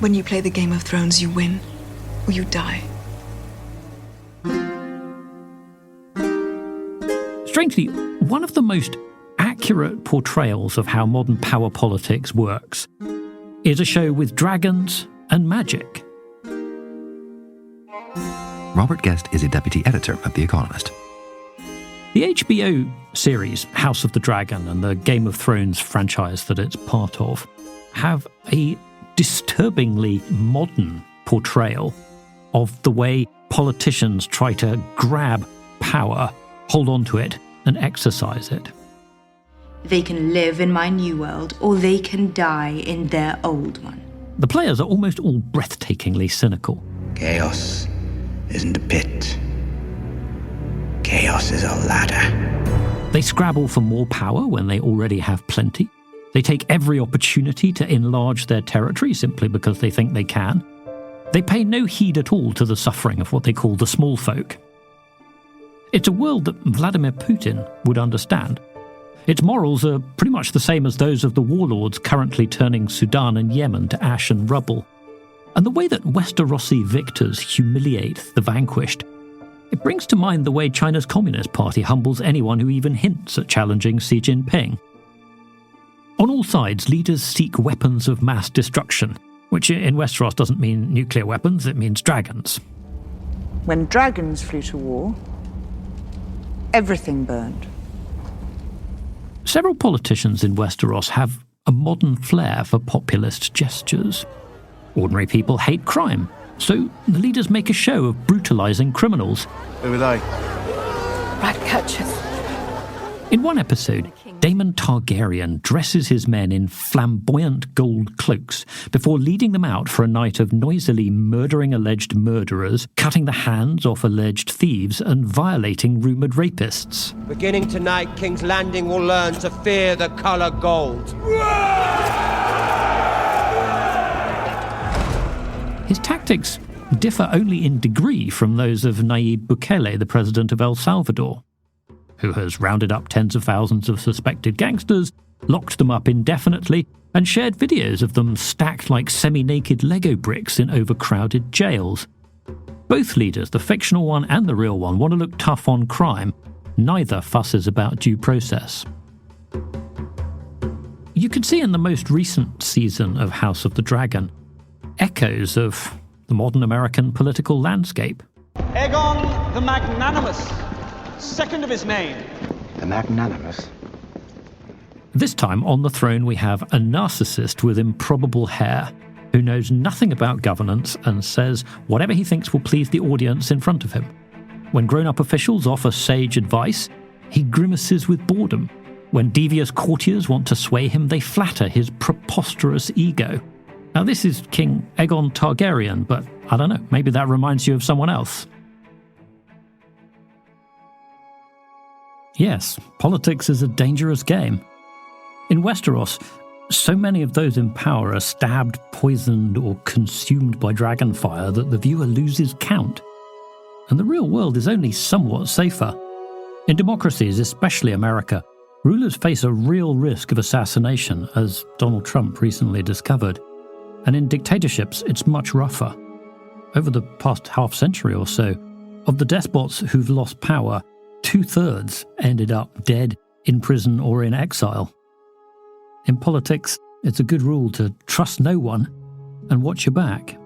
When you play the Game of Thrones, you win, or you die. Strangely, one of the most accurate portrayals of how modern power politics works is a show with dragons and magic. Robert Guest is a deputy editor at The Economist. The HBO series House of the Dragon and the Game of Thrones franchise that it's part of have a disturbingly modern portrayal of the way politicians try to grab power, hold on to it, and exercise it. They can live in my new world, or they can die in their old one. The players are almost all breathtakingly cynical. Chaos isn't a pit. Chaos is a ladder. They scrabble for more power when they already have plenty. They take every opportunity to enlarge their territory simply because they think they can. They pay no heed at all to the suffering of what they call the small folk. It's a world that Vladimir Putin would understand. Its morals are pretty much the same as those of the warlords currently turning Sudan and Yemen to ash and rubble. And the way that Westerosi victors humiliate the vanquished, it brings to mind the way China's Communist Party humbles anyone who even hints at challenging Xi Jinping. On all sides, leaders seek weapons of mass destruction, which in Westeros doesn't mean nuclear weapons, it means dragons. When dragons flew to war, everything burned. Several politicians in Westeros have a modern flair for populist gestures. Ordinary people hate crime, so the leaders make a show of brutalising criminals. Who are they? Ratcatchers. In one episode, Daemon Targaryen dresses his men in flamboyant gold cloaks before leading them out for a night of noisily murdering alleged murderers, cutting the hands off alleged thieves, and violating rumoured rapists. Beginning tonight, King's Landing will learn to fear the colour gold. His tactics differ only in degree from those of Nayib Bukele, the president of El Salvador, who has rounded up tens of thousands of suspected gangsters, locked them up indefinitely, and shared videos of them stacked like semi-naked Lego bricks in overcrowded jails. Both leaders, the fictional one and the real one, want to look tough on crime. Neither fusses about due process. You can see in the most recent season of House of the Dragon echoes of the modern American political landscape. Aegon the Magnanimous, second of his name. The Magnanimous. This time on the throne we have a narcissist with improbable hair who knows nothing about governance and says whatever he thinks will please the audience in front of him. When grown-up officials offer sage advice, he grimaces with boredom. When devious courtiers want to sway him, they flatter his preposterous ego. Now this is King Aegon Targaryen, but I don't know, maybe that reminds you of someone else. Yes, politics is a dangerous game. In Westeros, so many of those in power are stabbed, poisoned, or consumed by dragonfire that the viewer loses count. And the real world is only somewhat safer. In democracies, especially America, rulers face a real risk of assassination, as Donald Trump recently discovered. And in dictatorships, it's much rougher. Over the past half-century or so, of the despots who've lost power, 2/3 ended up dead, in prison, or in exile. In politics, it's a good rule to trust no one and watch your back.